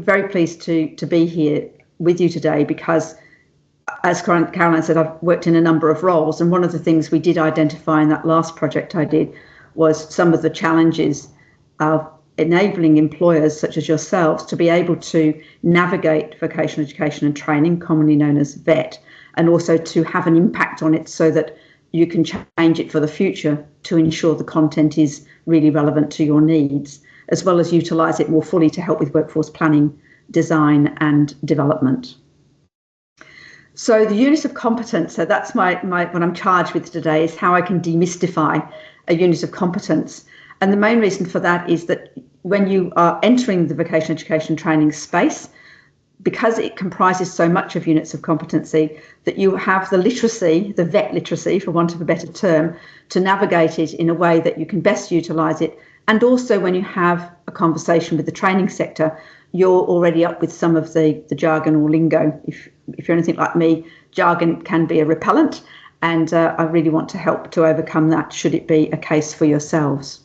very pleased to be here with you today because, as Caroline said, I've worked in a number of roles, and one of the things we did identify in that last project I did was some of the challenges of enabling employers such as yourselves to be able to navigate vocational education and training, commonly known as VET, and also to have an impact on it so that you can change it for the future to ensure the content is really relevant to your needs, as well as utilise it more fully to help with workforce planning, design and development. So the unit of competence, so that's what I'm charged with today, is how I can demystify a unit of competence. And the main reason for that is that when you are entering the vocational education training space, because it comprises so much of units of competency, that you have the literacy, the VET literacy, for want of a better term, to navigate it in a way that you can best utilise it. And also when you have a conversation with the training sector, you're already up with some of the jargon or lingo. If you're anything like me, jargon can be a repellent, and I really want to help to overcome that should it be a case for yourselves.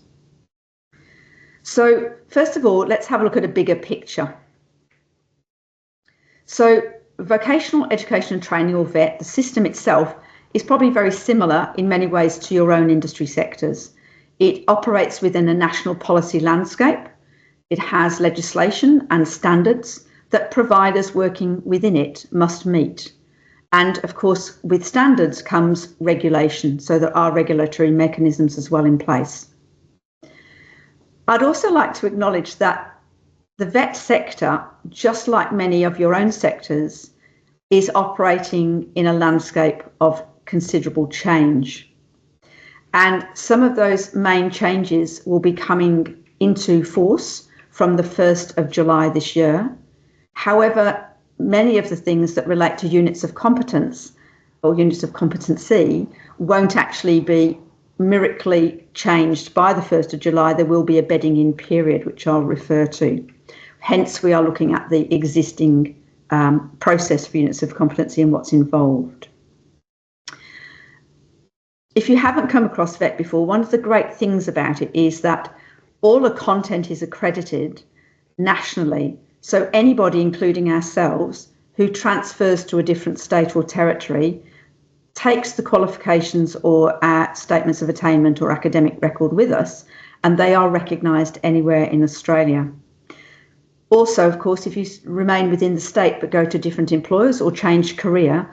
So first of all, let's have a look at a bigger picture. So vocational education and training, or VET, the system itself is probably very similar in many ways to your own industry sectors. It operates within a national policy landscape. It has legislation and standards that providers working within it must meet. And of course, with standards comes regulation. So there are regulatory mechanisms as well in place. I'd also like to acknowledge that the VET sector, just like many of your own sectors, is operating in a landscape of considerable change. And some of those main changes will be coming into force from the 1st of July this year. However, many of the things that relate to units of competence or units of competency won't actually be miraculously changed by the 1st of July. There will be a bedding in period, which I'll refer to. Hence, we are looking at the existing process for units of competency and what's involved. If you haven't come across VET before, one of the great things about it is that all the content is accredited nationally. So anybody, including ourselves, who transfers to a different state or territory, takes the qualifications or statements of attainment or academic record with us, and they are recognised anywhere in Australia. Also, of course, if you remain within the state but go to different employers or change career,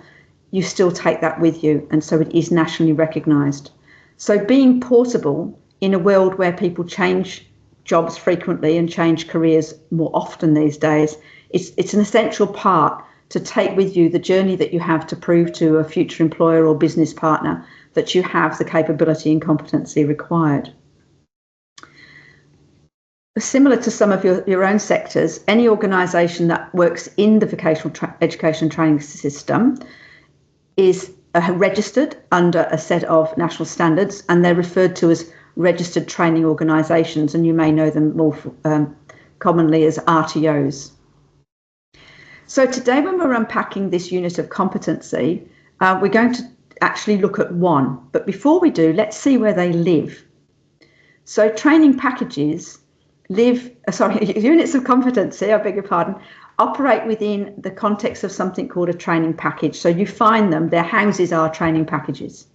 you still take that with you, and so it is nationally recognised. So being portable in a world where people change jobs frequently and change careers more often these days, it's an essential part to take with you the journey that you have to prove to a future employer or business partner that you have the capability and competency required. Similar to some of your own sectors, any organisation that works in the vocational education training system is registered under a set of national standards, and they're referred to as registered training organisations, and you may know them more commonly as RTOs. So today, when we're unpacking this unit of competency, we're going to actually look at one. But before we do, let's see where they live. So training packages units of competency, I beg your pardon, operate within the context of something called a training package. So you find them, their houses are training packages.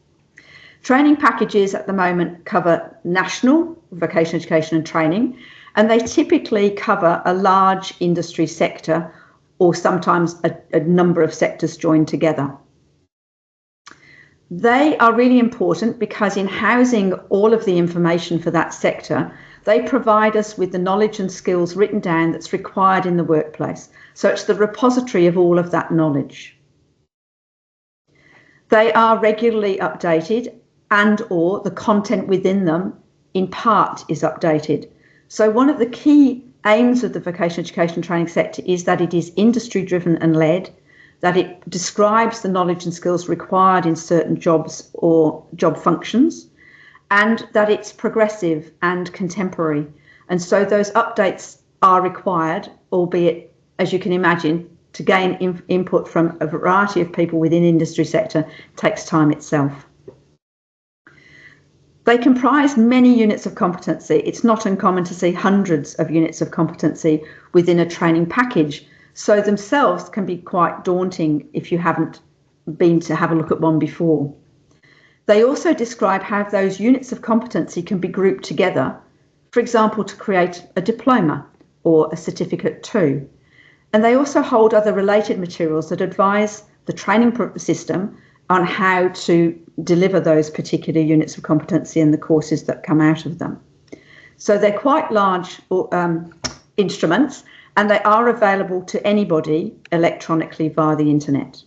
Training packages at the moment cover national vocational education and training, and they typically cover a large industry sector or sometimes a number of sectors joined together. They are really important because in housing all of the information for that sector, they provide us with the knowledge and skills written down that's required in the workplace. So it's the repository of all of that knowledge. They are regularly updated, and or the content within them in part is updated. So one of the key aims of the vocational education training sector is that it is industry driven and led, that it describes the knowledge and skills required in certain jobs or job functions, and that it's progressive and contemporary. And so those updates are required, albeit, as you can imagine, to gain input from a variety of people within the industry sector takes time itself. They comprise many units of competency. It's not uncommon to see hundreds of units of competency within a training package, so themselves can be quite daunting if you haven't been to have a look at one before. They also describe how those units of competency can be grouped together, for example, to create a diploma or a certificate too. And they also hold other related materials that advise the training system on how to deliver those particular units of competency and the courses that come out of them. So they're quite large instruments, and they are available to anybody electronically via the internet.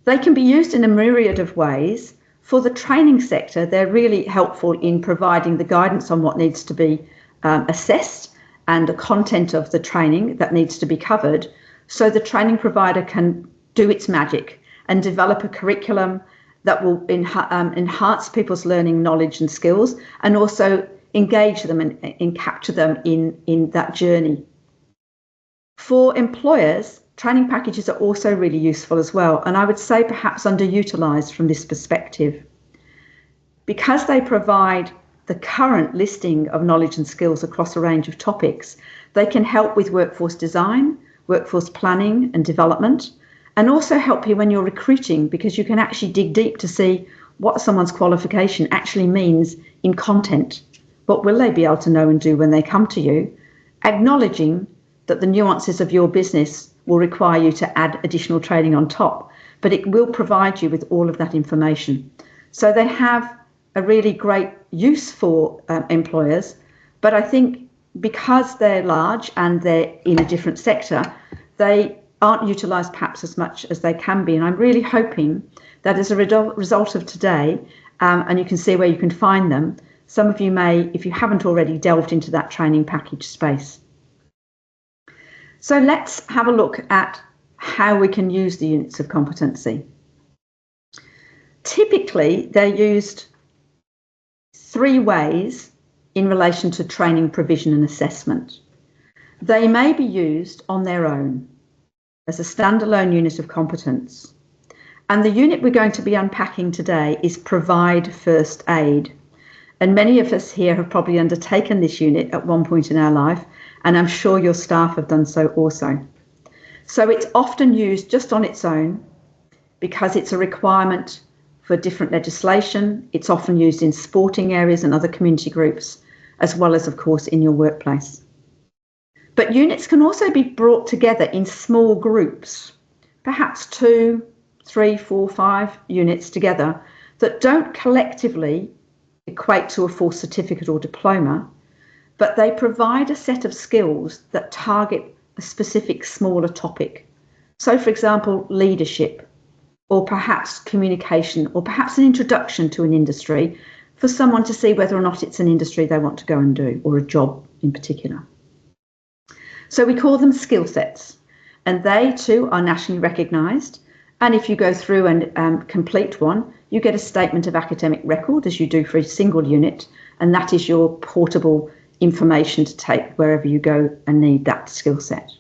They can be used in a myriad of ways. For the training sector, they're really helpful in providing the guidance on what needs to be assessed and the content of the training that needs to be covered, so the training provider can do its magic and develop a curriculum that will enhance people's learning knowledge and skills, and also engage them and capture them in that journey. For employers, training packages are also really useful as well, and I would say perhaps underutilised from this perspective. Because they provide the current listing of knowledge and skills across a range of topics, they can help with workforce design, workforce planning and development, and also help you when you're recruiting, because you can actually dig deep to see what someone's qualification actually means in content. What will they be able to know and do when they come to you, acknowledging that the nuances of your business will require you to add additional training on top, but it will provide you with all of that information. So they have a really great use for employers, but I think because they're large and they're in a different sector, they aren't utilised perhaps as much as they can be. And I'm really hoping that as a result of today, and you can see where you can find them, some of you may, if you haven't already, delved into that training package space. So let's have a look at how we can use the units of competency. Typically, they're used three ways in relation to training provision and assessment. They may be used on their own as a standalone unit of competence. And the unit we're going to be unpacking today is Provide First Aid. And many of us here have probably undertaken this unit at one point in our life, and I'm sure your staff have done so also. So it's often used just on its own because it's a requirement for different legislation. It's often used in sporting areas and other community groups, as well as, of course, in your workplace. But units can also be brought together in small groups, perhaps 2, 3, 4, 5 units together that don't collectively equate to a full certificate or diploma, but they provide a set of skills that target a specific smaller topic. So, for example, leadership, or perhaps communication, or perhaps an introduction to an industry for someone to see whether or not it's an industry they want to go and do, or a job in particular. So we call them skill sets, and they too are nationally recognised. And if you go through and complete one, you get a statement of academic record, as you do for a single unit, and that is your portable information to take wherever you go and need that skill set.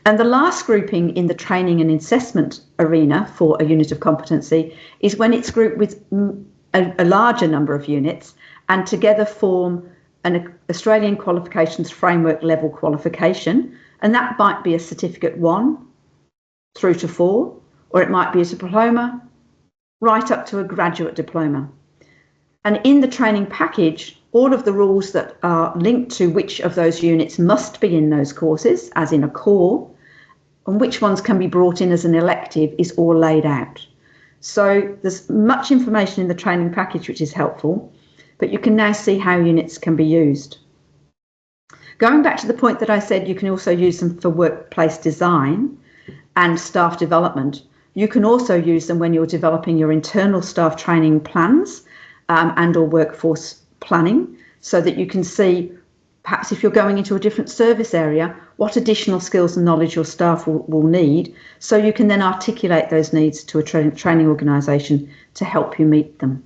And the last grouping in the training and assessment arena for a unit of competency is when it's grouped with a larger number of units and together form an Australian Qualifications Framework level qualification, and that might be a Certificate 1 through to 4, or it might be a diploma right up to a graduate diploma. And in the training package, all of the rules that are linked to which of those units must be in those courses, as in a core, and which ones can be brought in as an elective is all laid out. So there's much information in the training package which is helpful, but you can now see how units can be used. Going back to the point that I said you can also use them for workplace design and staff development, you can also use them when you're developing your internal staff training plans and or workforce planning, so that you can see, perhaps if you're going into a different service area, what additional skills and knowledge your staff will need, so you can then articulate those needs to a training organisation to help you meet them.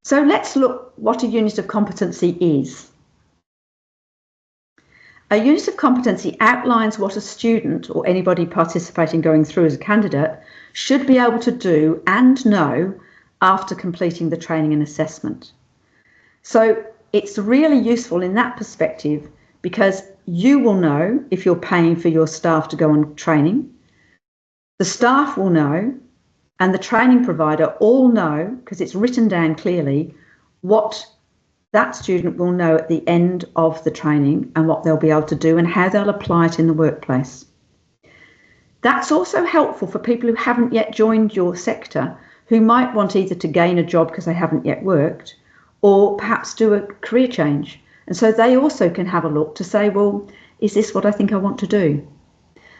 So let's look what a unit of competency is. A unit of competency outlines what a student or anybody participating going through as a candidate should be able to do and know after completing the training and assessment. So it's really useful in that perspective because you will know if you're paying for your staff to go on training, the staff will know, and the training provider all know, because it's written down clearly, what that student will know at the end of the training and what they'll be able to do and how they'll apply it in the workplace. That's also helpful for people who haven't yet joined your sector, who might want either to gain a job because they haven't yet worked, or perhaps do a career change. And so they also can have a look to say, well, is this what I think I want to do?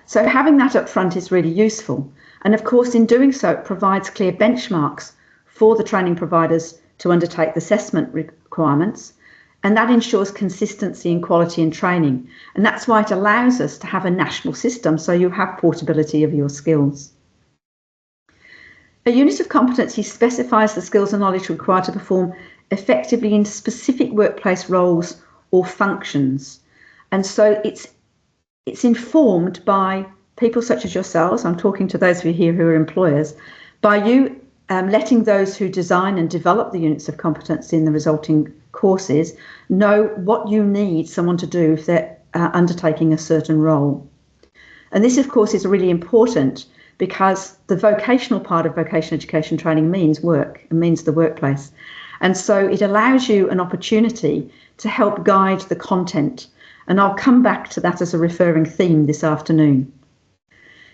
So having that up front is really useful. And of course, in doing so, it provides clear benchmarks for the training providers to undertake the assessment requirements. And that ensures consistency and quality in training. And that's why it allows us to have a national system, so you have portability of your skills. A unit of competency specifies the skills and knowledge required to perform effectively in specific workplace roles or functions. And so it's informed by people such as yourselves. I'm talking to those of you here who are employers, by you letting those who design and develop the units of competency in the resulting courses know what you need someone to do if they're undertaking a certain role. And this, of course, is really important because the vocational part of vocational education training means work, it means the workplace. And so it allows you an opportunity to help guide the content. And I'll come back to that as a referring theme this afternoon.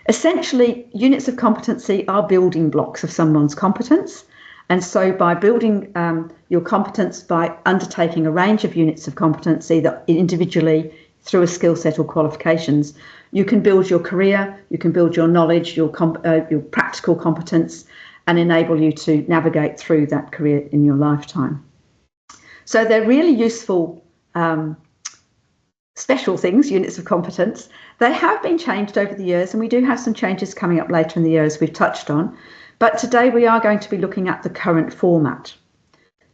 Essentially, units of competency are building blocks of someone's competence. And so by building your competence by undertaking a range of units of competency that individually through a skill set or qualifications, you can build your career, you can build your knowledge, your practical competence, and enable you to navigate through that career in your lifetime. So they're really useful special things, units of competence. They have been changed over the years, and we do have some changes coming up later in the year as we've touched on. But today we are going to be looking at the current format.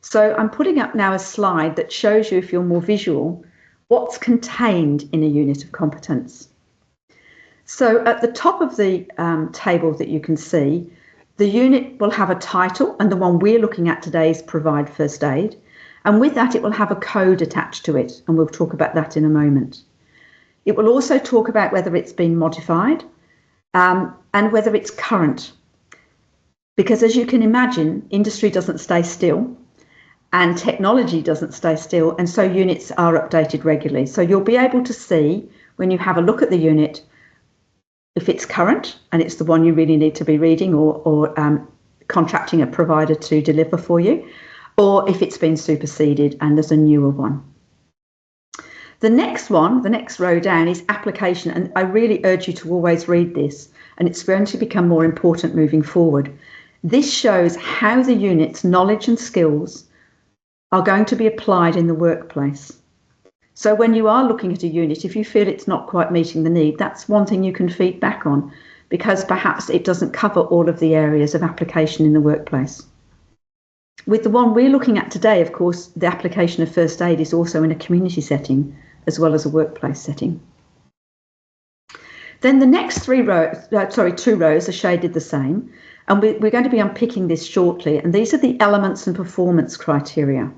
So I'm putting up now a slide that shows you, if you're more visual, what's contained in a unit of competence. So at the top of the table that you can see, the unit will have a title, and the one we're looking at today is Provide First Aid. And with that, it will have a code attached to it, and we'll talk about that in a moment. It will also talk about whether it's been modified and whether it's current. Because as you can imagine, industry doesn't stay still and technology doesn't stay still, and so units are updated regularly. So you'll be able to see when you have a look at the unit if it's current and it's the one you really need to be reading or contracting a provider to deliver for you, or if it's been superseded and there's a newer one. The next one, the next row down, is application, and I really urge you to always read this, and it's going to become more important moving forward. This shows how the unit's knowledge and skills are going to be applied in the workplace. So when you are looking at a unit, if you feel it's not quite meeting the need, that's one thing you can feed back on, because perhaps it doesn't cover all of the areas of application in the workplace. With the one we're looking at today, of course, the application of first aid is also in a community setting as well as a workplace setting. Then the next two rows are shaded the same, and we're going to be unpicking this shortly, and these are the elements and performance criteria.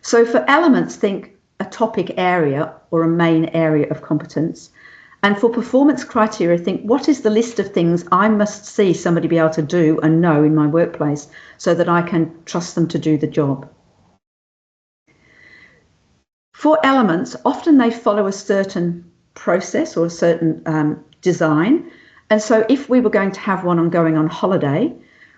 So for elements, think a topic area or a main area of competence. And for performance criteria, think what is the list of things I must see somebody be able to do and know in my workplace so that I can trust them to do the job. For elements, often they follow a certain process or a certain design. And so if we were going to have one on going on holiday,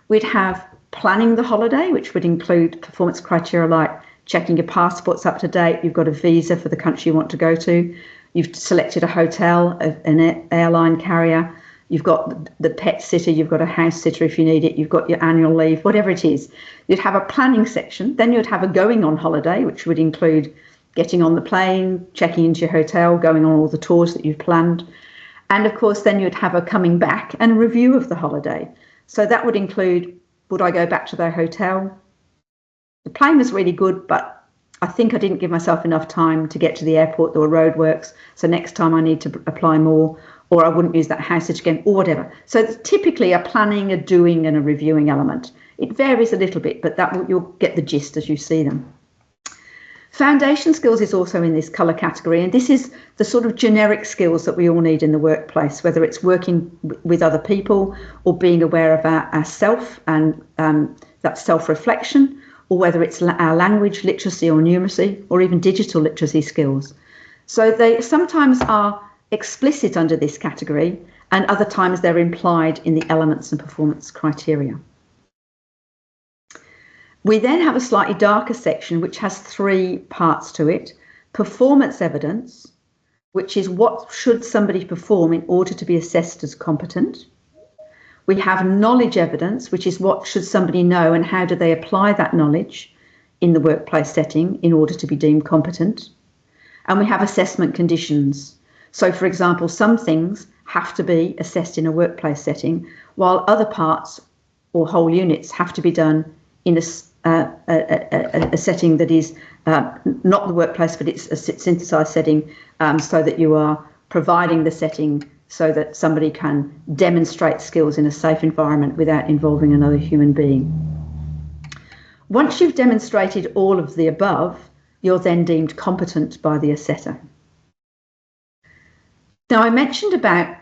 we'd have planning the holiday, which would include performance criteria like checking your passport's up to date, you've got a visa for the country you want to go to, you've selected a hotel, an airline carrier, you've got the pet sitter, you've got a house sitter if you need it, you've got your annual leave, whatever it is. You'd have a planning section, then you'd have a going on holiday, which would include getting on the plane, checking into your hotel, going on all the tours that you've planned. And of course, then you'd have a coming back and a review of the holiday. So that would include, would I go back to the hotel? The plane was really good, but I think I didn't give myself enough time to get to the airport. There were roadworks, so next time I need to apply more, or I wouldn't use that house again, or whatever. So it's typically a planning, a doing, and a reviewing element. It varies a little bit, but you'll get the gist as you see them. Foundation skills is also in this colour category, and this is the sort of generic skills that we all need in the workplace, whether it's working with other people or being aware of our self and that self-reflection, or whether it's our language, literacy or numeracy, or even digital literacy skills. So they sometimes are explicit under this category, and other times they're implied in the elements and performance criteria. We then have a slightly darker section which has 3 parts to it. Performance evidence, which is what should somebody perform in order to be assessed as competent. We have knowledge evidence, which is what should somebody know and how do they apply that knowledge in the workplace setting in order to be deemed competent. And we have assessment conditions. So, for example, some things have to be assessed in a workplace setting, while other parts or whole units have to be done in a setting that is not the workplace, but it's a synthesized setting, so that you are providing the setting so that somebody can demonstrate skills in a safe environment without involving another human being. Once you've demonstrated all of the above, you're then deemed competent by the assessor. Now, I mentioned about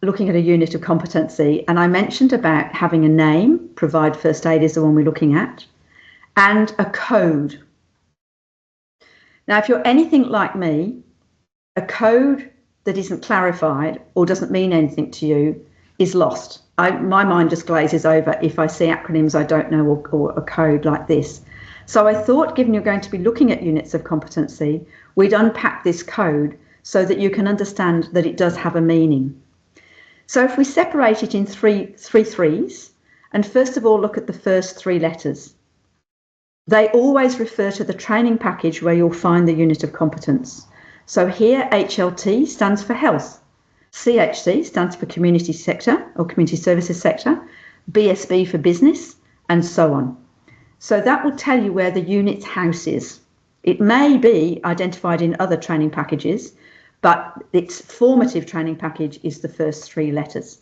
looking at a unit of competency, and I mentioned about having a name, provide first aid is the one we're looking at, and a code. Now, if you're anything like me, a code that isn't clarified or doesn't mean anything to you is lost. My mind just glazes over if I see acronyms I don't know or a code like this. So I thought, given you're going to be looking at units of competency, we'd unpack this code so that you can understand that it does have a meaning. So if we separate it in three threes, and first of all look at the first 3 letters, they always refer to the training package where you'll find the unit of competence. So here HLT stands for health, CHC stands for community sector or community services sector, BSB for business, and so on. So that will tell you where the unit's house is. It may be identified in other training packages, but its formative training package is the first 3 letters.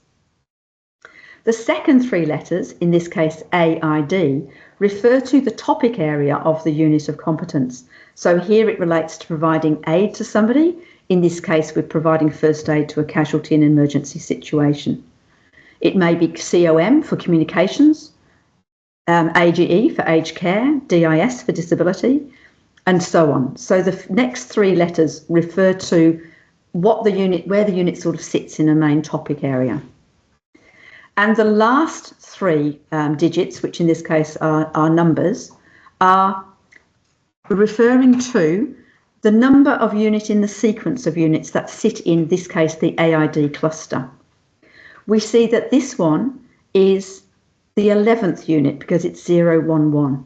The second 3 letters, in this case AID, refer to the topic area of the unit of competence. So here it relates to providing aid to somebody. In this case, we're providing first aid to a casualty in an emergency situation. It may be COM for communications, AGE for aged care, DIS for disability, and so on. So the next 3 letters refer to where the unit sort of sits in a main topic area. And the last 3 digits, which in this case are numbers, are referring to the number of units in the sequence of units that sit in this case the AID cluster. We see that this one is the 11th unit because it's 011.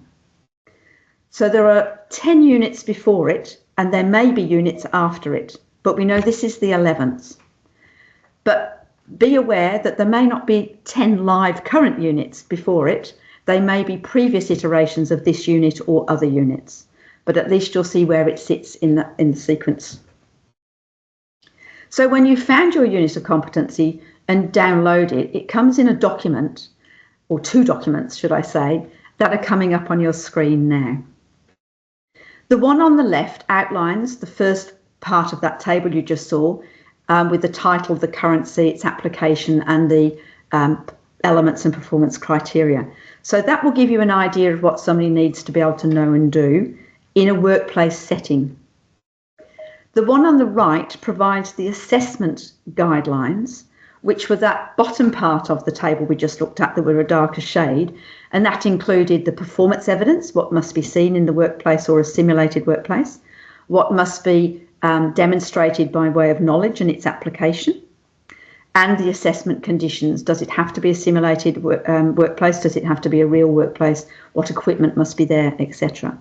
So there are 10 units before it, and there may be units after it, but we know this is the 11th. But be aware that there may not be 10 live current units before it. They may be previous iterations of this unit or other units, but at least you'll see where it sits in the sequence. So when you found your unit of competency and download it, it comes in a document, or 2 documents, should I say, that are coming up on your screen now. The one on the left outlines the first part of that table you just saw, with the title, the currency, its application, and the elements and performance criteria. So that will give you an idea of what somebody needs to be able to know and do in a workplace setting. The one on the right provides the assessment guidelines, which were that bottom part of the table we just looked at that were a darker shade, and that included the performance evidence, what must be seen in the workplace or a simulated workplace, what must be demonstrated by way of knowledge and its application, and the assessment conditions. Does it have to be a simulated workplace? Does it have to be a real workplace? What equipment must be there, etc.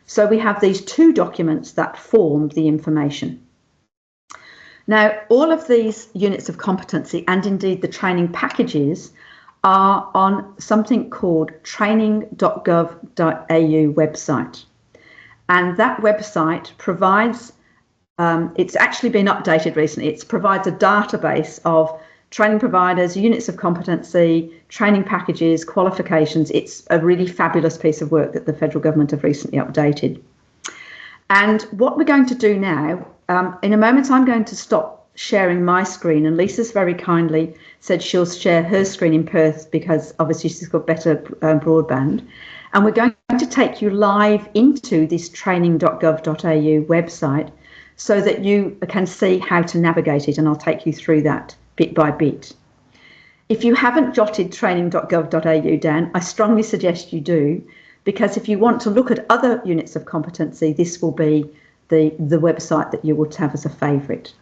So we have these 2 documents that form the information. Now, all of these units of competency and indeed the training packages are on something called training.gov.au website. And that website provides, it's actually been updated recently, it provides a database of training providers, units of competency, training packages, qualifications. It's a really fabulous piece of work that the federal government have recently updated. And what we're going to do now, in a moment, I'm going to stop sharing my screen, and Lisa's very kindly said she'll share her screen in Perth because obviously she's got better broadband. And we're going to take you live into this training.gov.au website so that you can see how to navigate it, and I'll take you through that bit by bit. If you haven't jotted training.gov.au down, I strongly suggest you do, because if you want to look at other units of competency, this will be the website that you will have as a favourite.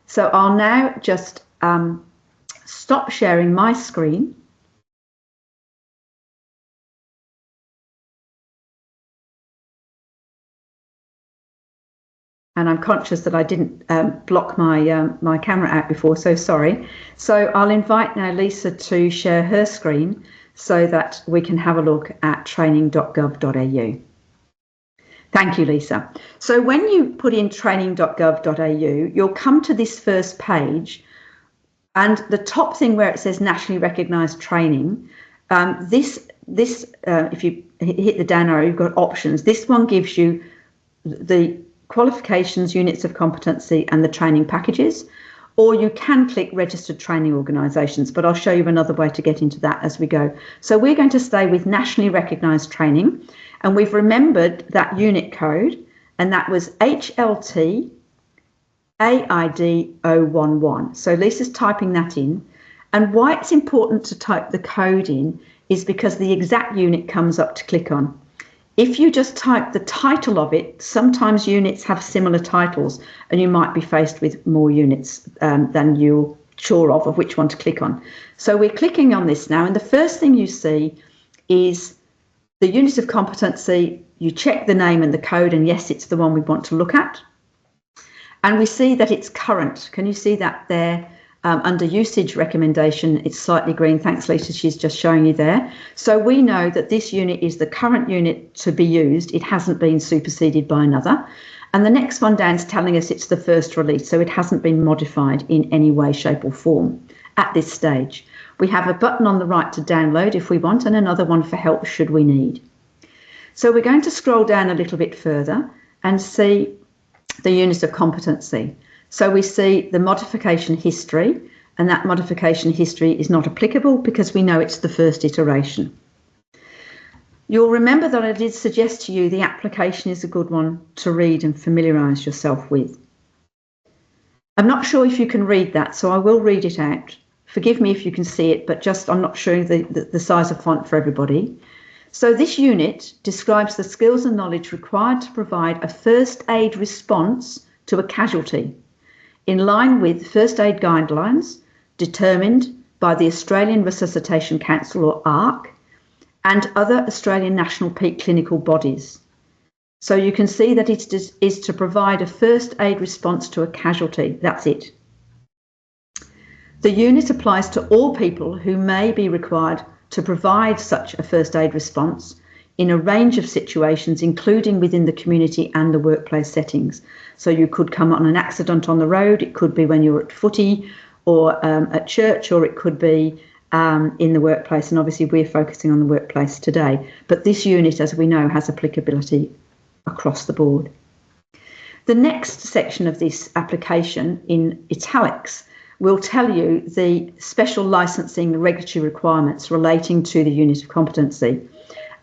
So I'll now just stop sharing my screen. And I'm conscious that I didn't block my camera out before, so sorry. So I'll invite now Lisa to share her screen so that we can have a look at training.gov.au. Thank you, Lisa. So when you put in training.gov.au, you'll come to this first page, and the top thing where it says nationally recognised training, if you hit the down arrow, you've got options. This one gives you the qualifications, units of competency, and the training packages, or you can click registered training organisations, but I'll show you another way to get into that as we go. So we're going to stay with nationally recognised training, and we've remembered that unit code, and that was HLT AID 011. So Lisa's typing that in, and why it's important to type the code in is because the exact unit comes up to click on. If you just type the title of it, sometimes units have similar titles and you might be faced with more units than you're sure of which one to click on. So we're clicking on this now, and the first thing you see is the unit of competency. You check the name and the code, and yes, it's the one we want to look at. And we see that it's current. Can you see that there? Under usage recommendation, it's slightly green. Thanks, Lisa, she's just showing you there. So we know that this unit is the current unit to be used. It hasn't been superseded by another. And the next one down is telling us it's the first release, so it hasn't been modified in any way, shape or form at this stage. We have a button on the right to download if we want, and another one for help should we need. So we're going to scroll down a little bit further and see the units of competency. So we see the modification history, and that modification history is not applicable because we know it's the first iteration. You'll remember that I did suggest to you the application is a good one to read and familiarise yourself with. I'm not sure if you can read that, so I will read it out. Forgive me if you can see it, but just I'm not showing the size of font for everybody. So this unit describes the skills and knowledge required to provide a first aid response to a casualty, in line with first aid guidelines determined by the Australian Resuscitation Council, or ARC, and other Australian national peak clinical bodies. So you can see that it is to provide a first aid response to a casualty. That's it. The unit applies to all people who may be required to provide such a first aid response in a range of situations, including within the community and the workplace settings. So you could come on an accident on the road, it could be when you're at footy or at church, or it could be in the workplace. And obviously we're focusing on the workplace today. But this unit, as we know, has applicability across the board. The next section of this application in italics will tell you the special licensing regulatory requirements relating to the unit of competency.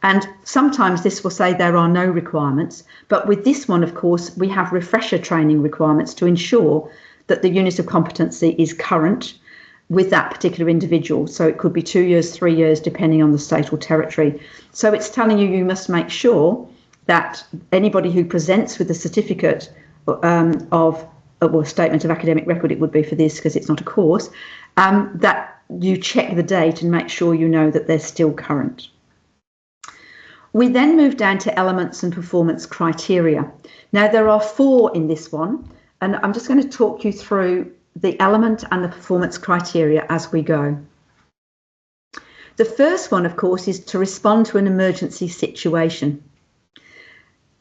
And sometimes this will say there are no requirements, but with this one, of course, we have refresher training requirements to ensure that the unit of competency is current with that particular individual. So it could be 2 years, 3 years, depending on the state or territory. So it's telling you you must make sure that anybody who presents with a certificate or statement of academic record, it would be for this because it's not a course, that you check the date and make sure you know that they're still current. We then move down to elements and performance criteria. Now, there are 4 in this one, and I'm just going to talk you through the element and the performance criteria as we go. The first one, of course, is to respond to an emergency situation.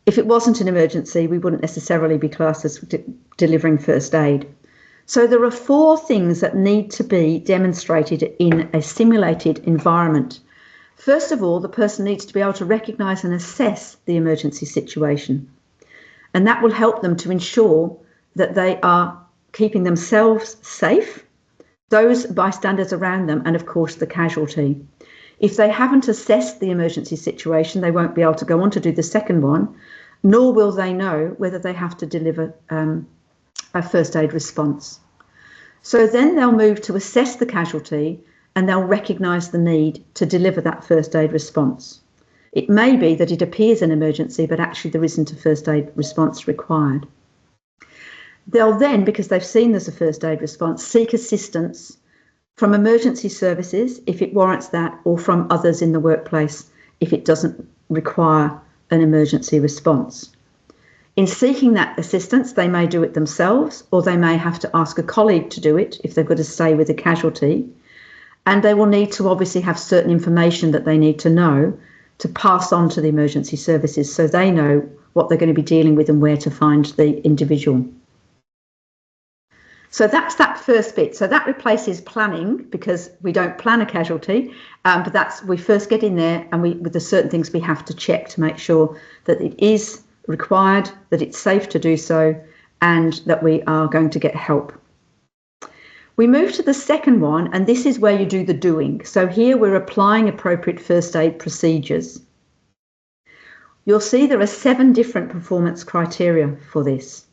If it wasn't an emergency, we wouldn't necessarily be classed as delivering first aid. So there are 4 things that need to be demonstrated in a simulated environment. First of all, the person needs to be able to recognise and assess the emergency situation. And that will help them to ensure that they are keeping themselves safe, those bystanders around them, and of course the casualty. If they haven't assessed the emergency situation, they won't be able to go on to do the second one, nor will they know whether they have to deliver a first aid response. So then they'll move to assess the casualty, and they'll recognise the need to deliver that first aid response. It may be that it appears an emergency, but actually there isn't a first aid response required. They'll then, because they've seen there's a first aid response, seek assistance from emergency services if it warrants that, or from others in the workplace if it doesn't require an emergency response. In seeking that assistance, they may do it themselves, or they may have to ask a colleague to do it if they've got to stay with a casualty. And they will need to obviously have certain information that they need to know to pass on to the emergency services so they know what they're going to be dealing with and where to find the individual. So that's that first bit. So that replaces planning, because we don't plan a casualty, but we first get in there and with the certain things we have to check to make sure that it is required, that it's safe to do so, and that we are going to get help. We move to the second one, and this is where you do the doing. So here we're applying appropriate first aid procedures. You'll see there are 7 different performance criteria for this.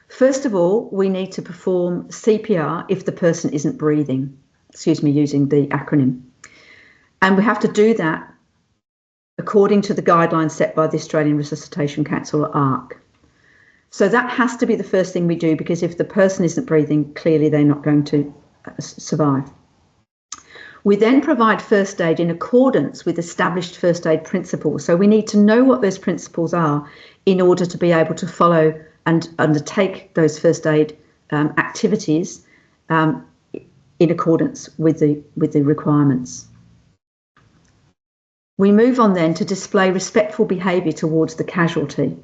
First of all, we need to perform CPR if the person isn't breathing, using the acronym. And we have to do that according to the guidelines set by the Australian Resuscitation Council, or ARC. So that has to be the first thing we do, because if the person isn't breathing, clearly they're not going to survive. We then provide first aid in accordance with established first aid principles. So we need to know what those principles are in order to be able to follow and undertake those first aid activities in accordance with the requirements. We move on then to display respectful behaviour towards the casualty.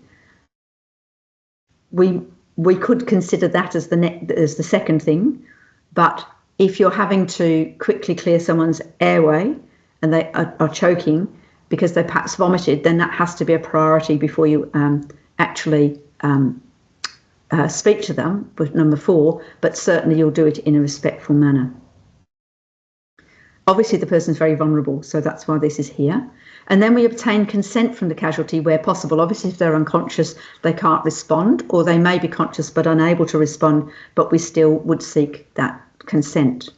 We could consider that as the second thing, but if you're having to quickly clear someone's airway and they are choking because they perhaps vomited, then that has to be a priority before you actually speak to them, with number 4, but certainly you'll do it in a respectful manner. Obviously, the person's very vulnerable, so that's why this is here. And then we obtain consent from the casualty where possible. Obviously, if they're unconscious, they can't respond, or they may be conscious but unable to respond, but we still would seek that consent.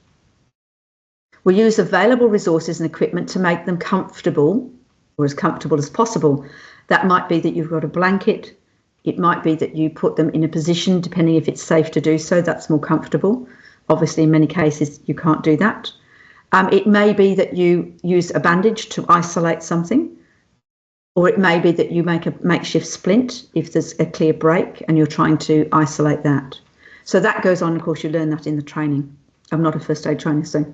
We use available resources and equipment to make them comfortable, or as comfortable as possible. That might be that you've got a blanket. It might be that you put them in a position, depending if it's safe to do so, that's more comfortable. Obviously, in many cases, you can't do that. It may be that you use a bandage to isolate something, or it may be that you make a makeshift splint if there's a clear break and you're trying to isolate that. So that goes on. Of course, you learn that in the training. I'm not a first aid trainer, so.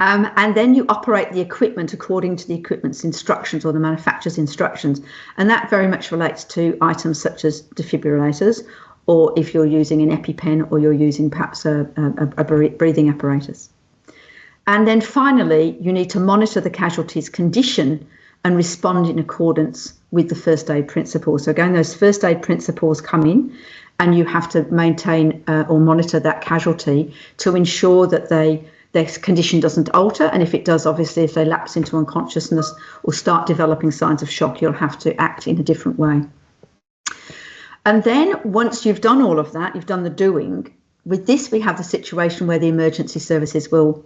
And then you operate the equipment according to the equipment's instructions or the manufacturer's instructions. And that very much relates to items such as defibrillators, or if you're using an EpiPen, or you're using perhaps a breathing apparatus. And then finally, you need to monitor the casualty's condition and respond in accordance with the first aid principles. So again, those first aid principles come in, and you have to maintain or monitor that casualty to ensure that their condition doesn't alter. And if it does, obviously, if they lapse into unconsciousness or start developing signs of shock, you'll have to act in a different way. And then once you've done all of that, you've done the doing. With this, we have the situation where the emergency services will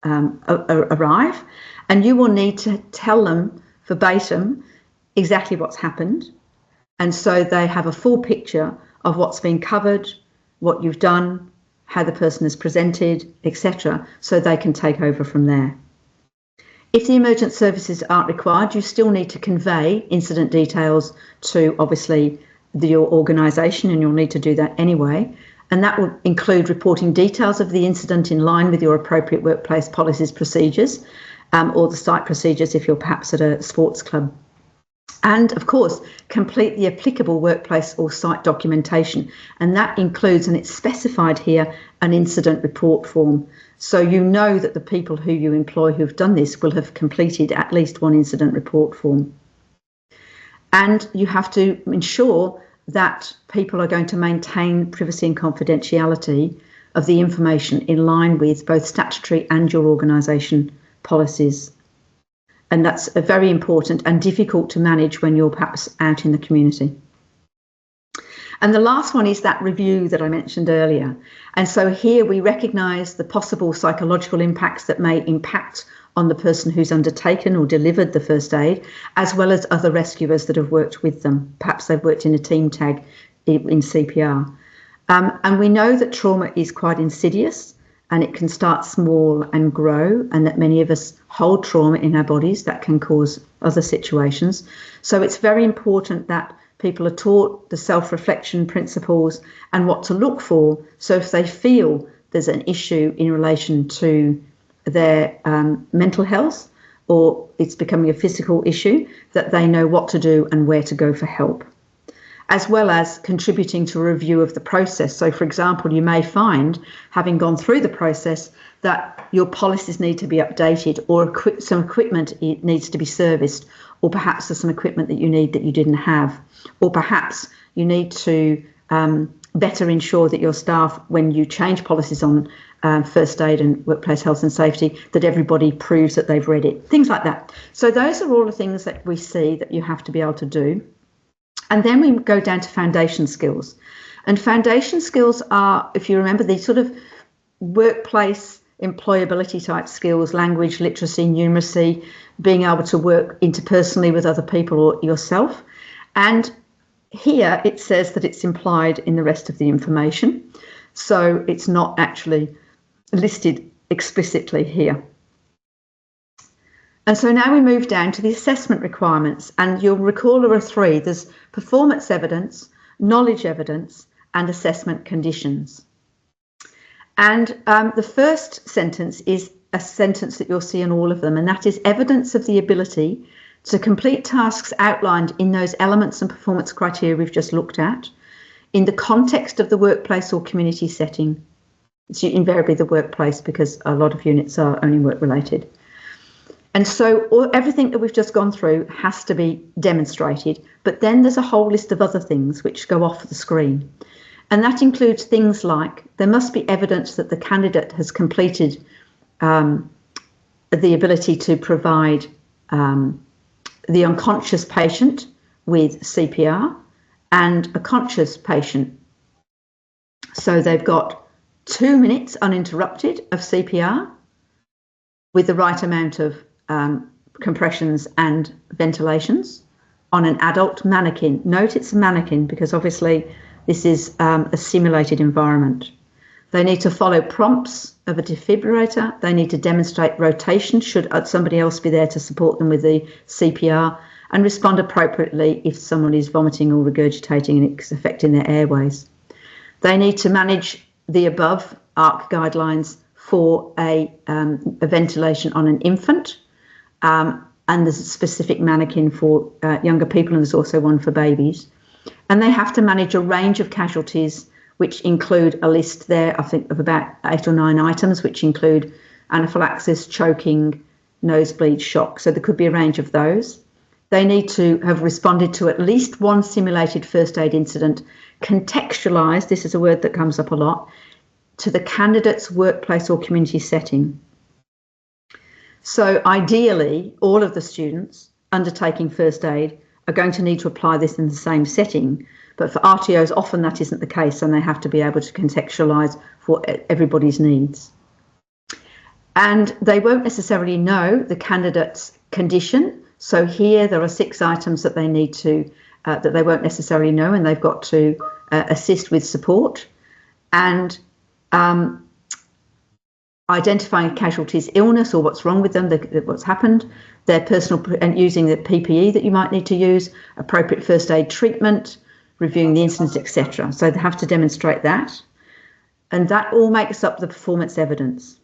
arrive, and you will need to tell them verbatim exactly what's happened. And so they have a full picture of what's been covered, what you've done, how the person is presented, etc., so they can take over from there. If the emergency services aren't required, you still need to convey incident details to, obviously, your organisation, and you'll need to do that anyway. And that will include reporting details of the incident in line with your appropriate workplace policies, procedures, or the site procedures if you're perhaps at a sports club. And of course, complete the applicable workplace or site documentation. And that includes, and it's specified here, an incident report form. So you know that the people who you employ who've done this will have completed at least one incident report form. And you have to ensure that people are going to maintain privacy and confidentiality of the information in line with both statutory and your organisation policies. And that's very important and difficult to manage when you're perhaps out in the community. And the last one is that review that I mentioned earlier. And so here we recognise the possible psychological impacts that may impact on the person who's undertaken or delivered the first aid, as well as other rescuers that have worked with them. Perhaps they've worked in a team tag in CPR. And we know that trauma is quite insidious, and it can start small and grow, and that many of us hold trauma in our bodies that can cause other situations. So it's very important that people are taught the self-reflection principles and what to look for. So if they feel there's an issue in relation to their mental health, or it's becoming a physical issue, that they know what to do and where to go for help, as well as contributing to a review of the process. So, for example, you may find, having gone through the process, that your policies need to be updated, or some equipment needs to be serviced, or perhaps there's some equipment that you need that you didn't have, or perhaps you need to better ensure that your staff, when you change policies on first aid and workplace health and safety, that everybody proves that they've read it, things like that. So those are all the things that we see that you have to be able to do. And then we go down to foundation skills. And foundation skills are, if you remember, these sort of workplace employability type skills: language, literacy, numeracy, being able to work interpersonally with other people or yourself. And here it says that it's implied in the rest of the information. So it's not actually listed explicitly here. And so now we move down to the assessment requirements, and you'll recall there are three. There's performance evidence, knowledge evidence, and assessment conditions. And the first sentence is a sentence that you'll see in all of them, and that is evidence of the ability to complete tasks outlined in those elements and performance criteria we've just looked at in the context of the workplace or community setting. It's invariably the workplace, because a lot of units are only work related. And so everything that we've just gone through has to be demonstrated, but then there's a whole list of other things which go off the screen. And that includes things like there must be evidence that the candidate has completed the ability to provide the unconscious patient with CPR and a conscious patient. So they've got 2 minutes uninterrupted of CPR with the right amount of compressions and ventilations on an adult mannequin. Note it's a mannequin, because obviously this is a simulated environment. They need to follow prompts of a defibrillator. They need to demonstrate rotation should somebody else be there to support them with the CPR, and respond appropriately if someone is vomiting or regurgitating and it's affecting their airways. They need to manage the above ARC guidelines for a ventilation on an infant, and there's a specific mannequin for younger people, and there's also one for babies. And they have to manage a range of casualties, which include a list there, I think, of about 8 or 9 items, which include anaphylaxis, choking, nosebleed, shock. So there could be a range of those. They need to have responded to at least one simulated first aid incident, contextualised, this is a word that comes up a lot, to the candidate's workplace or community setting. So ideally, all of the students undertaking first aid are going to need to apply this in the same setting. But for RTOs, often that isn't the case, and they have to be able to contextualise for everybody's needs. And they won't necessarily know the candidate's condition. So here there are 6 items that they need to, that they won't necessarily know, and they've got to assist with support. And identifying a casualty's illness or what's wrong with them, what's happened, their personal, and using the PPE that you might need to use, appropriate first aid treatment, reviewing the incidents, etc. So they have to demonstrate that. And that all makes up the performance evidence.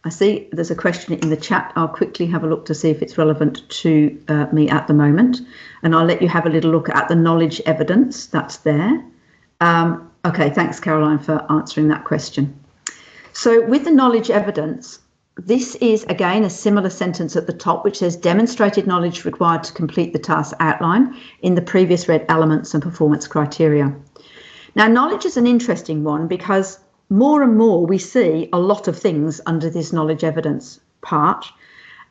I see there's a question in the chat. I'll quickly have a look to see if it's relevant to me at the moment. And I'll let you have a little look at the knowledge evidence that's there. Okay, thanks, Caroline, for answering that question. So with the knowledge evidence, this is, again, a similar sentence at the top, which says demonstrated knowledge required to complete the task outline in the previous read elements and performance criteria. Now, knowledge is an interesting one because more and more we see a lot of things under this knowledge evidence part,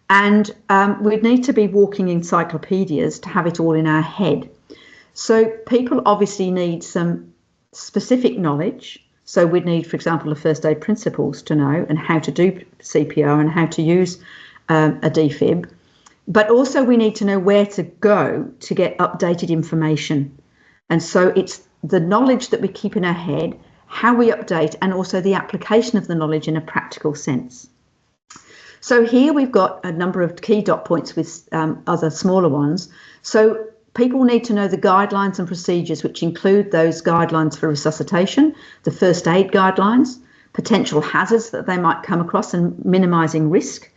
and we need to be walking encyclopedias to have it all in our head. So people obviously need some specific knowledge. So we'd need, for example, the first aid principles to know and how to do CPR and how to use a defib. But also we need to know where to go to get updated information. And so it's the knowledge that we keep in our head, how we update, and also the application of the knowledge in a practical sense. So here we've got a number of key dot points with other smaller ones. So people need to know the guidelines and procedures, which include those guidelines for resuscitation, the first aid guidelines, potential hazards that they might come across, and minimising risk.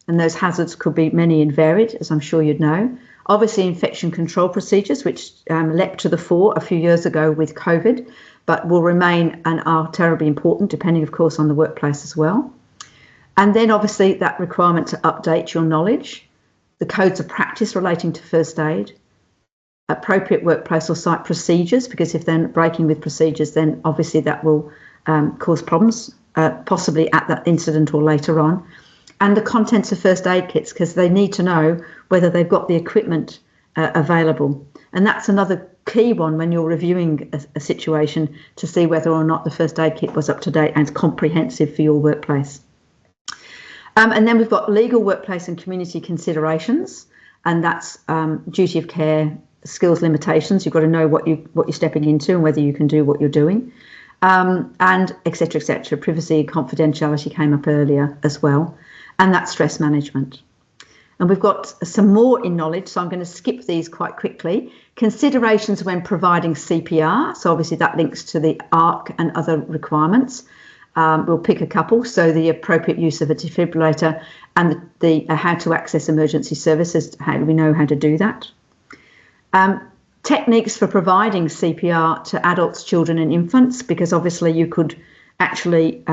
And those hazards could be many and varied, as I'm sure you'd know. Obviously, infection control procedures, which leapt to the fore a few years ago with COVID, but will remain and are terribly important, depending, of course, on the workplace as well. And then, obviously, that requirement to update your knowledge, the codes of practice relating to first aid, appropriate workplace or site procedures, because if they're breaking with procedures, then obviously that will cause problems, possibly at that incident or later on. And the contents of first aid kits, because they need to know whether they've got the equipment available. And that's another key one when you're reviewing a situation, to see whether or not the first aid kit was up to date and comprehensive for your workplace. And then we've got legal, workplace and community considerations, and that's duty of care, skills limitations. You've got to know what you're stepping into and whether you can do what you're doing, and et cetera, et cetera. Privacy and confidentiality came up earlier as well, and that's stress management. And we've got some more in knowledge, so I'm going to skip these quite quickly. Considerations when providing CPR, so obviously that links to the ARC and other requirements. We'll pick a couple, so the appropriate use of a defibrillator and the how to access emergency services, how do we know how to do that. Techniques for providing CPR to adults, children and infants, because obviously you could actually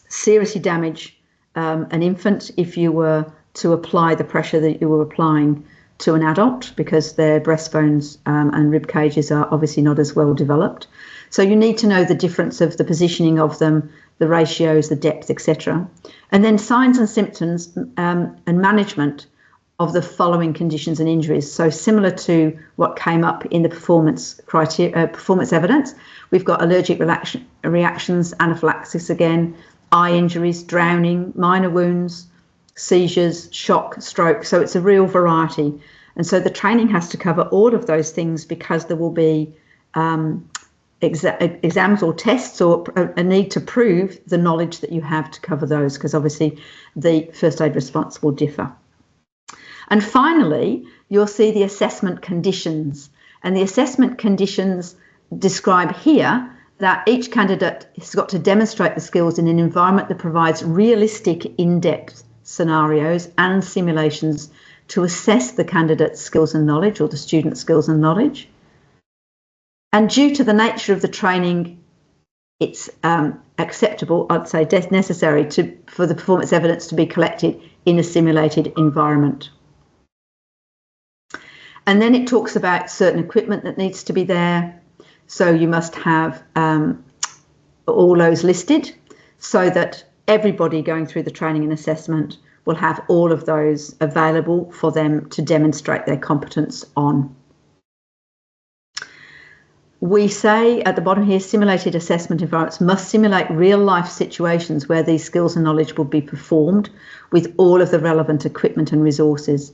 seriously damage an infant if you were to apply the pressure that you were applying to an adult, because their breastbones and rib cages are obviously not as well developed. So you need to know the difference of the positioning of them, the ratios, the depth, etc. And then signs and symptoms and management of the following conditions and injuries. So similar to what came up in the performance evidence, we've got allergic reactions, anaphylaxis again, eye injuries, drowning, minor wounds, seizures, shock, stroke. So it's a real variety. And so the training has to cover all of those things, because there will be exams or tests or a need to prove the knowledge that you have to cover those, because obviously the first aid response will differ. And finally, you'll see the assessment conditions. And the assessment conditions describe here that each candidate has got to demonstrate the skills in an environment that provides realistic, in-depth scenarios and simulations to assess the candidate's skills and knowledge, or the student's skills and knowledge. And due to the nature of the training, it's acceptable, I'd say necessary, for the performance evidence to be collected in a simulated environment. And then it talks about certain equipment that needs to be there. So you must have all those listed, so that everybody going through the training and assessment will have all of those available for them to demonstrate their competence on. We say at the bottom here, simulated assessment environments must simulate real life situations where these skills and knowledge will be performed with all of the relevant equipment and resources.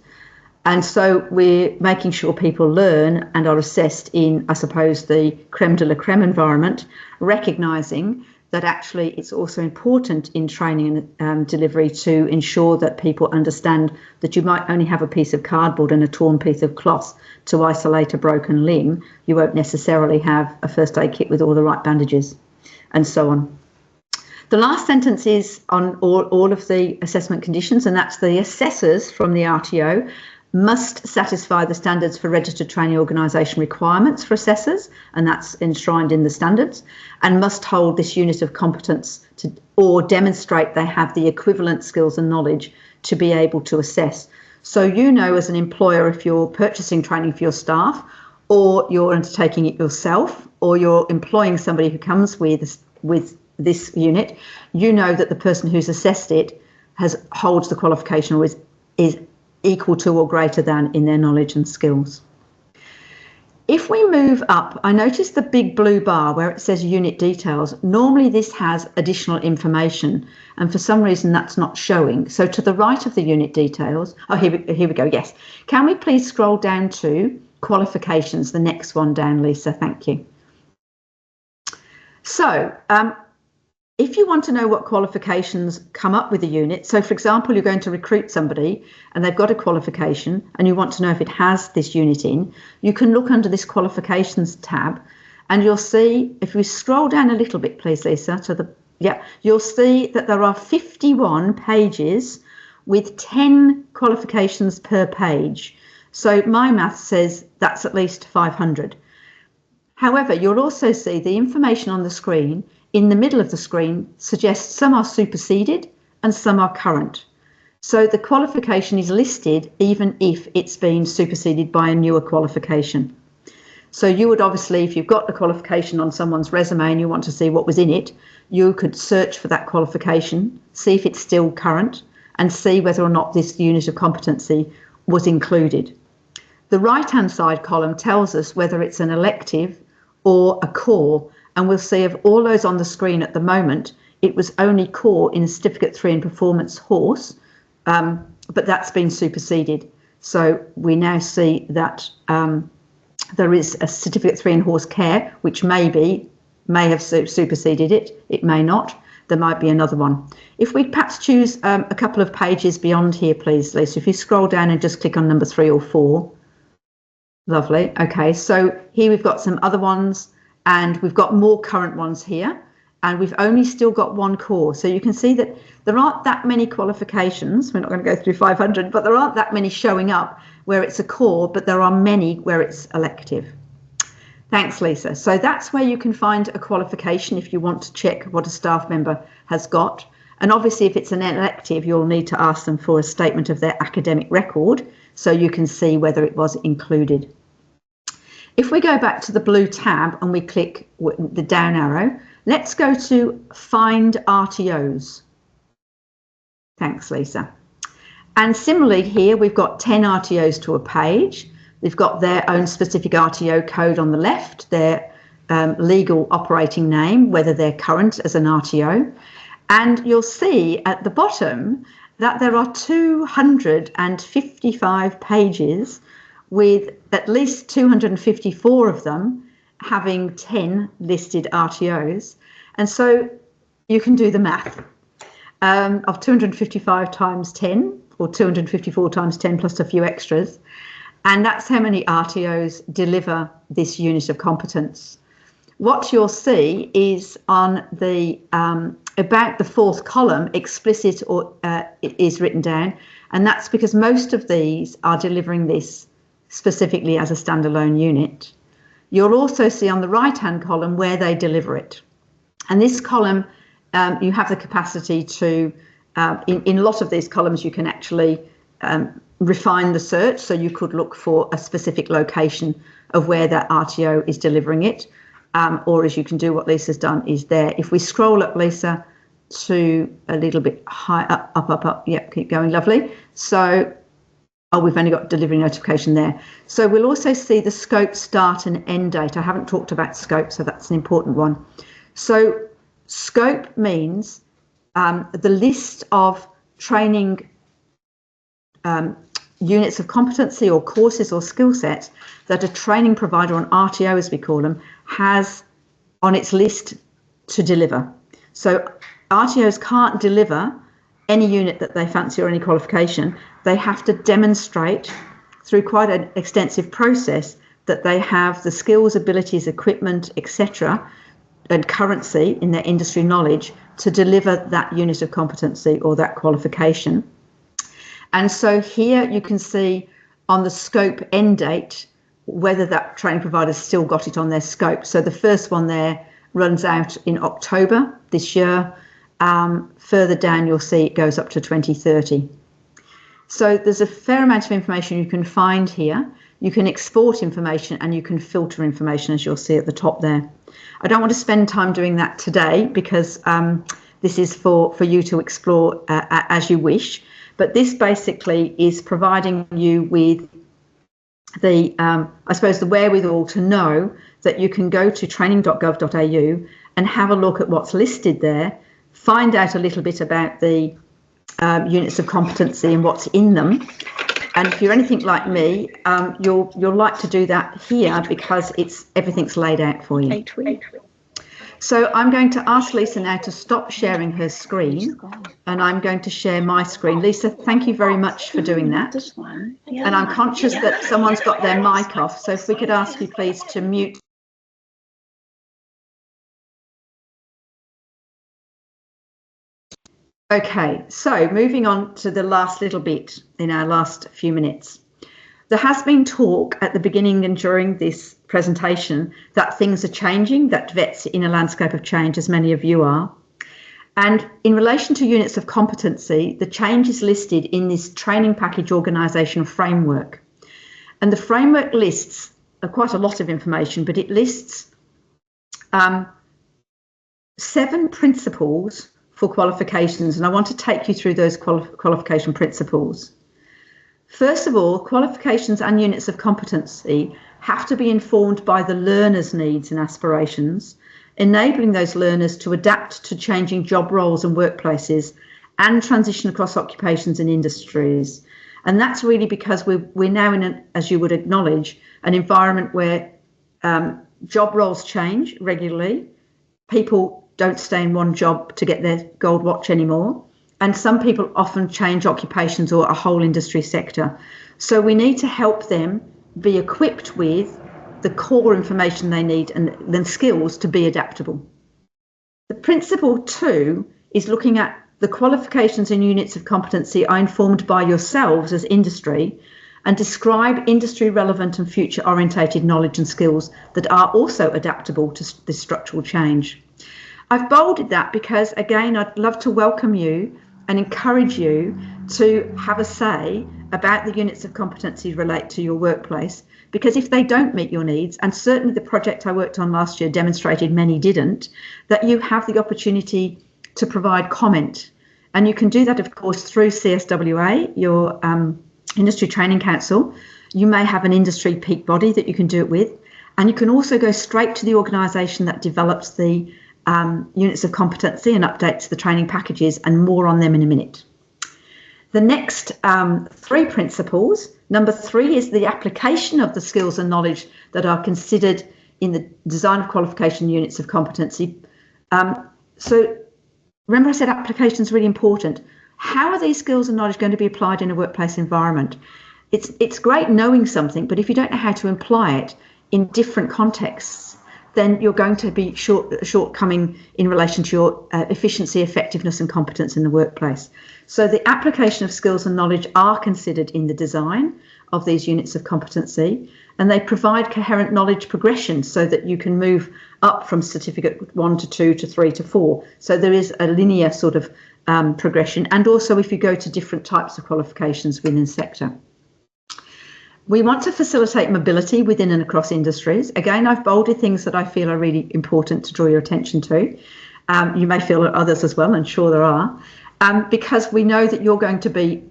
And so we're making sure people learn and are assessed in, I suppose, the creme de la creme environment, recognising that actually it's also important in training and delivery to ensure that people understand that you might only have a piece of cardboard and a torn piece of cloth to isolate a broken limb. You won't necessarily have a first aid kit with all the right bandages and so on. The last sentence is on all of the assessment conditions, and that's the assessors from the RTO must satisfy the standards for registered training organisation requirements for assessors, and that's enshrined in the standards, and must hold this unit of competence or demonstrate they have the equivalent skills and knowledge to be able to assess. So you know, as an employer, if you're purchasing training for your staff, or you're undertaking it yourself, or you're employing somebody who comes with this unit, you know that the person who's assessed it holds the qualification or is equal to or greater than in their knowledge and skills. If we move up, I notice the big blue bar where it says unit details. Normally this has additional information, and for some reason that's not showing. So to the right of the unit details, oh, here we go, yes. Can we please scroll down to qualifications, the next one down, Lisa, thank you. So if you want to know what qualifications come up with a unit, so for example, you're going to recruit somebody and they've got a qualification and you want to know if it has this unit in, you can look under this qualifications tab and you'll see, if we scroll down a little bit, please, Lisa, you'll see that there are 51 pages with 10 qualifications per page. So my math says that's at least 500. However, you'll also see the information on the screen in the middle of the screen suggests some are superseded and some are current. So the qualification is listed even if it's been superseded by a newer qualification. So you would obviously, if you've got the qualification on someone's resume and you want to see what was in it, you could search for that qualification, see if it's still current, and see whether or not this unit of competency was included. The right-hand side column tells us whether it's an elective or a core, and we'll see of all those on the screen at the moment, it was only core in Certificate 3 in Performance Horse, but that's been superseded. So we now see that there is a Certificate 3 in Horse Care, which may have superseded it, it may not. There might be another one. If we perhaps choose a couple of pages beyond here, please, Lisa, if you scroll down and just click on number 3 or 4. Lovely. Okay, so here we've got some other ones, and we've got more current ones here, and we've only still got one core. So you can see that there aren't that many qualifications. We're not going to go through 500, but there aren't that many showing up where it's a core, but there are many where it's elective. Thanks, Lisa. So that's where you can find a qualification if you want to check what a staff member has got. And obviously, if it's an elective, you'll need to ask them for a statement of their academic record so you can see whether it was included. If we go back to the blue tab and we click the down arrow, let's go to Find RTOs. Thanks, Lisa. And similarly here, we've got 10 RTOs to a page. They've got their own specific RTO code on the left, their legal operating name, whether they're current as an RTO. And you'll see at the bottom that there are 255 pages with at least 254 of them having 10 listed RTOs. And so you can do the math of 255 times 10, or 254 times 10 plus a few extras. And that's how many RTOs deliver this unit of competence. What you'll see is on the about the fourth column, explicit or it is written down, and that's because most of these are delivering this specifically as a standalone unit. You'll also see on the right-hand column where they deliver it. And this column, you have the capacity to, in a lot of these columns, you can actually refine the search. So you could look for a specific location of where that RTO is delivering it. Or as you can do what Lisa's done is there. If we scroll up, Lisa, to a little bit high, up. Yep, keep going, lovely. So, oh, we've only got delivery notification there. So we'll also see the scope start and end date. I haven't talked about scope, so that's an important one. So scope means the list of training units of competency or courses or skill sets that a training provider, on RTO as we call them, has on its list to deliver. So RTOs can't deliver any unit that they fancy or any qualification. They have to demonstrate through quite an extensive process that they have the skills, abilities, equipment, etc., and currency in their industry knowledge to deliver that unit of competency or that qualification. And so here you can see on the scope end date whether that training provider's still got it on their scope. So the first one there runs out in October this year. Further down you'll see it goes up to 2030. So there's a fair amount of information you can find here. You can export information and you can filter information, as you'll see at the top there. I don't want to spend time doing that today because this is for you to explore as you wish. But this basically is providing you with the, I suppose, the wherewithal to know that you can go to training.gov.au and have a look at what's listed there, find out a little bit about the units of competency and what's in them. And if you're anything like me, you'll like to do that here because everything's laid out for you. So I'm going to ask Lisa now to stop sharing her screen, and I'm going to share my screen. Lisa, thank you very much for doing that. And I'm conscious that someone's got their mic off, so if we could ask you please to mute. Okay, so moving on to the last little bit in our last few minutes. There has been talk at the beginning and during this presentation that things are changing, that vets in a landscape of change, as many of you are. And in relation to units of competency, the change is listed in this training package organisational framework. And the framework lists quite a lot of information, but it lists 7 principles for qualifications, and I want to take you through those qualification principles. First of all, qualifications and units of competency have to be informed by the learner's needs and aspirations, enabling those learners to adapt to changing job roles and workplaces and transition across occupations and industries. And that's really because we're now in, as you would acknowledge, an environment where job roles change regularly. People don't stay in one job to get their gold watch anymore. And some people often change occupations or a whole industry sector. So we need to help them be equipped with the core information they need and the skills to be adaptable. The principle 2 is looking at the qualifications and units of competency are informed by yourselves as industry and describe industry relevant and future orientated knowledge and skills that are also adaptable to this structural change. I've bolded that because, again, I'd love to welcome you and encourage you to have a say about the units of competency relate to your workplace, because if they don't meet your needs, and certainly the project I worked on last year demonstrated many didn't, that you have the opportunity to provide comment. And you can do that, of course, through CSWA, your Industry Training Council. You may have an industry peak body that you can do it with, and you can also go straight to the organisation that develops the units of competency and updates the training packages, and more on them in a minute. The next 3 principles, number 3 is the application of the skills and knowledge that are considered in the design of qualification units of competency. So remember I said application is really important. How are these skills and knowledge going to be applied in a workplace environment? It's great knowing something, but if you don't know how to apply it in different contexts, then you're going to be shortcoming in relation to your efficiency, effectiveness and competence in the workplace. So the application of skills and knowledge are considered in the design of these units of competency, and they provide coherent knowledge progression so that you can move up from certificate 1 to 2 to 3 to 4. So there is a linear sort of progression, and also if you go to different types of qualifications within sector. We want to facilitate mobility within and across industries. Again, I've bolded things that I feel are really important to draw your attention to. You may feel others as well, and sure there are, because we know that you're going to be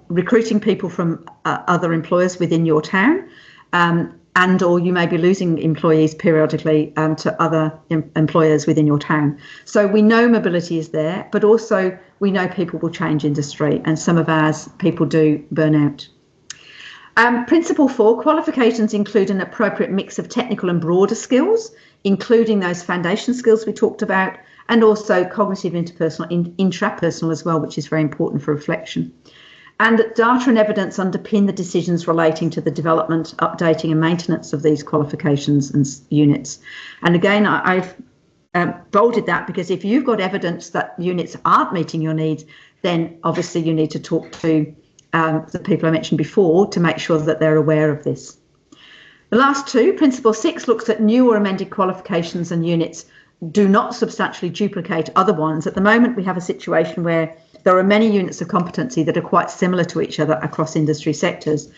recruiting people from other employers within your town, and or you may be losing employees periodically to other employers within your town. So we know mobility is there, but also we know people will change industry, and some of ours people do burn out. Principle 4, qualifications include an appropriate mix of technical and broader skills, including those foundation skills we talked about, and also cognitive, interpersonal, intrapersonal as well, which is very important for reflection. And data and evidence underpin the decisions relating to the development, updating and maintenance of these qualifications and units. And again, I've bolded that because if you've got evidence that units aren't meeting your needs, then obviously you need to talk to the people I mentioned before to make sure that they're aware of this. The last two, Principle 6, looks at new or amended qualifications and units do not substantially duplicate other ones. At the moment, we have a situation where there are many units of competency that are quite similar to each other across industry sectors.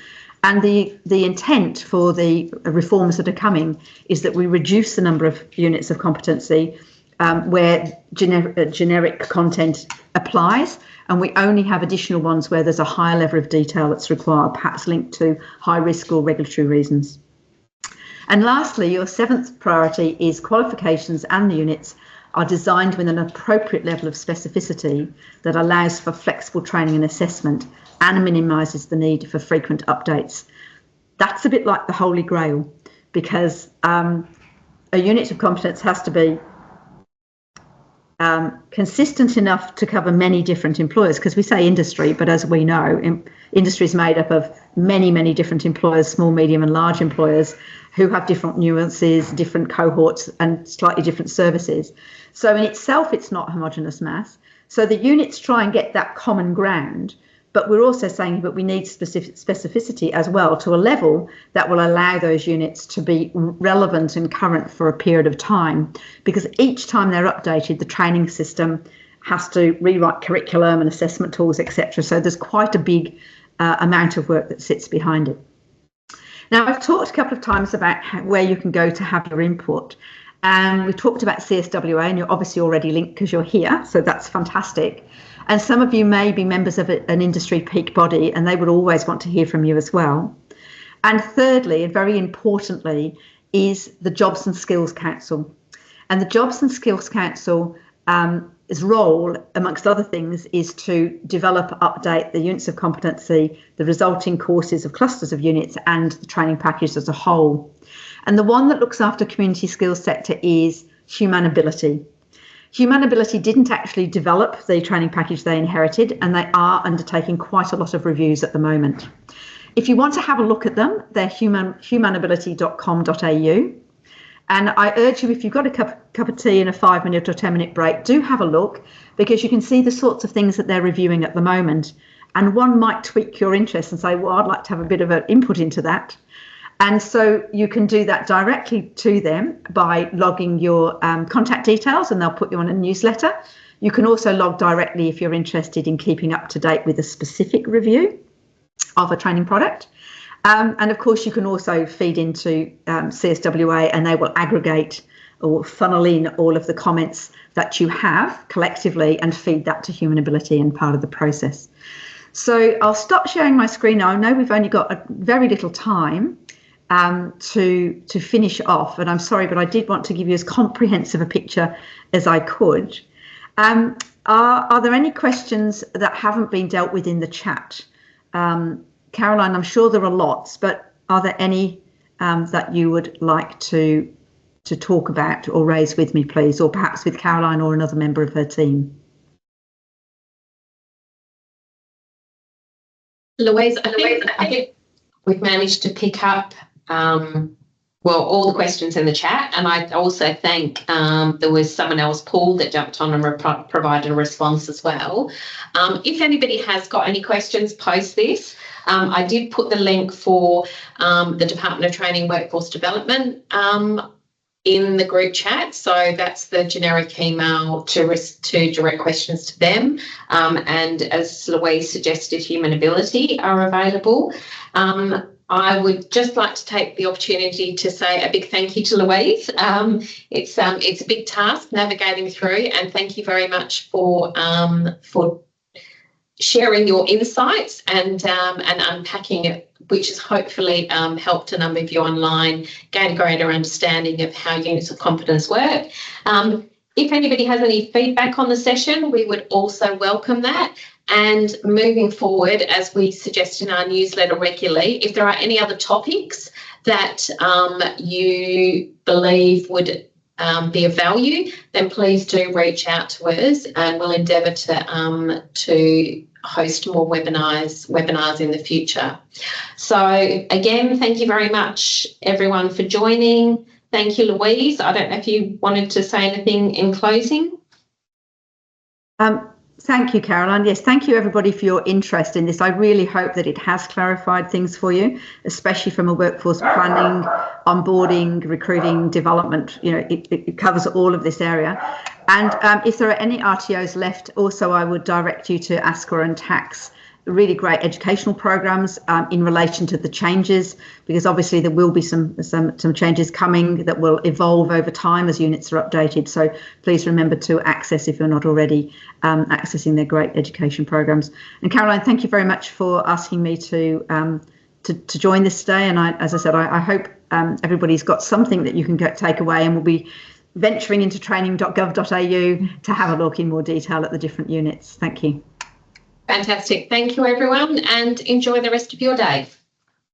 And the intent for the reforms that are coming is that we reduce the number of units of competency where generic content applies, and we only have additional ones where there's a higher level of detail that's required, perhaps linked to high risk or regulatory reasons. And lastly, your seventh priority is qualifications and units are designed with an appropriate level of specificity that allows for flexible training and assessment and minimises the need for frequent updates. That's a bit like the Holy Grail, because a unit of competence has to be consistent enough to cover many different employers, because we say industry, but as we know, industry is made up of many, many different employers, small, medium and large employers who have different nuances, different cohorts and slightly different services. So in itself, it's not homogeneous mass. So the units try and get that common ground, but we're also saying that we need specificity as well to a level that will allow those units to be relevant and current for a period of time, because each time they're updated, the training system has to rewrite curriculum and assessment tools, etc. So there's quite a big amount of work that sits behind it. Now, I've talked a couple of times about where you can go to have your input. And we've talked about CSWA, and you're obviously already linked because you're here, so that's fantastic. And some of you may be members of an industry peak body, and they would always want to hear from you as well. And thirdly, and very importantly, is the Jobs and Skills Council. And the Jobs and Skills Council its role, amongst other things, is to develop, update the units of competency, the resulting courses of clusters of units, and the training package as a whole. And the one that looks after community skills sector is HumanAbility. HumanAbility didn't actually develop the training package they inherited, and they are undertaking quite a lot of reviews at the moment. If you want to have a look at them, they're humanability.com.au. And I urge you, if you've got a cup of tea and a 5-minute or 10-minute break, do have a look, because you can see the sorts of things that they're reviewing at the moment. And one might tweak your interest and say, well, I'd like to have a bit of an input into that. And so you can do that directly to them by logging your contact details, and they'll put you on a newsletter. You can also log directly if you're interested in keeping up to date with a specific review of a training product. And of course, you can also feed into CSWA, and they will aggregate or funnel in all of the comments that you have collectively and feed that to HumanAbility and part of the process. So I'll stop sharing my screen now. I know we've only got a very little time to finish off, and I'm sorry, but I did want to give you as comprehensive a picture as I could. Are there any questions that haven't been dealt with in the chat? Caroline, I'm sure there are lots, but are there any that you would like to talk about or raise with me, please, or perhaps with Caroline or another member of her team? Louise, I think we've managed to pick up all the questions in the chat, and I also think there was someone else, Paul, that jumped on and provided a response as well. If anybody has got any questions post this, I did put the link for the Department of Training Workforce Development in the group chat, so that's the generic email to direct questions to them, and as Louise suggested, HumanAbility are available. I would just like to take the opportunity to say a big thank you to Louise. It's a big task navigating through, and thank you very much for sharing your insights and unpacking it, which has hopefully helped a number of you online gain a greater understanding of how units of competence work. If anybody has any feedback on the session, we would also welcome that. And moving forward, as we suggest in our newsletter regularly, if there are any other topics that you believe would be of value, then please do reach out to us, and we'll endeavour to host more webinars in the future. So again, thank you very much everyone for joining. Thank you, Louise. I don't know if you wanted to say anything in closing. Thank you, Caroline. Yes, thank you everybody for your interest in this. I really hope that it has clarified things for you, especially from a workforce planning, onboarding, recruiting, development. You know, it covers all of this area. And if there are any RTOs left, also I would direct you to ASCA and TAX, really great educational programs in relation to the changes, because obviously there will be some changes coming that will evolve over time as units are updated. So please remember to access, if you're not already accessing their great education programs. And Caroline, thank you very much for asking me to join this today. And as I said, I hope everybody's got something that you can take away, and we'll be venturing into training.gov.au to have a look in more detail at the different units. Thank you. Fantastic. Thank you, everyone, and enjoy the rest of your day.